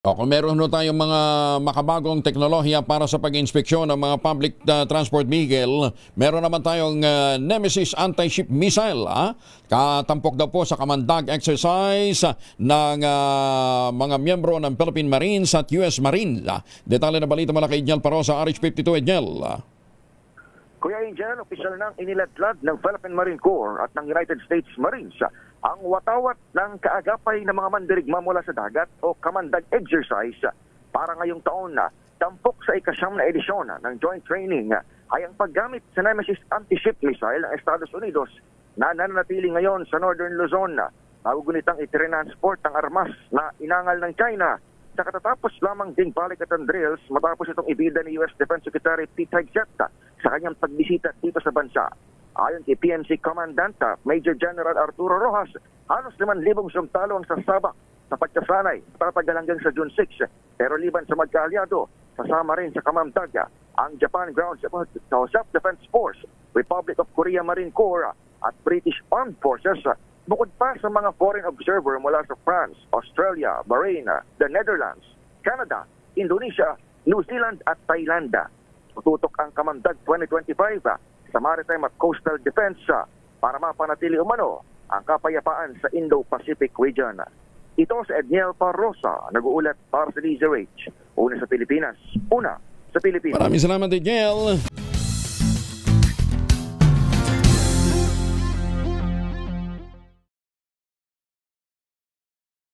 O, kung meron ho tayong mga makabagong teknolohiya para sa pag-inspeksyon ng mga public transport vehicle, meron naman tayong Nemesis anti-ship missile. Katampok daw po sa kamandag exercise ng mga miyembro ng Philippine Marines at US Marines. Detalye na balita mula kay Edniel Parosa, RH52 Edniel. Kuya Angel, opisyal nang iniladlad ng Philippine Marine Corps at ng United States Marines ang watawat ng kaagapay ng mga mandirigma mula sa dagat o kamandag exercise para ngayong taon na tampok sa ikasyam na edisyon ng joint training ay ang paggamit sa Nemesis anti-ship missile ng Estados Unidos na nananatili ngayon sa Northern Luzon. Nagugunitang itransport ang armas na inangal ng China sa katatapos lamang ding balikatan drills matapos itong ibida ni US Defense Secretary Pete Hegseth sa kanyang pagbisita dito sa bansa. Ayon kay PMC Commandant Major General Arturo Rojas, halos 5,000 sumtalo ang sasabak sa pagkasanay tatagal hanggang sa June 6. Pero liban sa magkaalyado, kasama rin sa kamandag ang Japan Ground Self-Defense Force, Republic of Korea Marine Corps at British Armed Forces, bukod pa sa mga foreign observer mula sa France, Australia, Bahrain, the Netherlands, Canada, Indonesia, New Zealand at Thailand. Tututok ang Kamandag 2025 sa Maritime at Coastal Defense para mapanatili umano ang kapayapaan sa Indo-Pacific region. Ito si Edniel Parosa, nag-uulat para sa DZRH. Una sa Pilipinas, una sa Pilipinas. Maraming salamat, Edniel.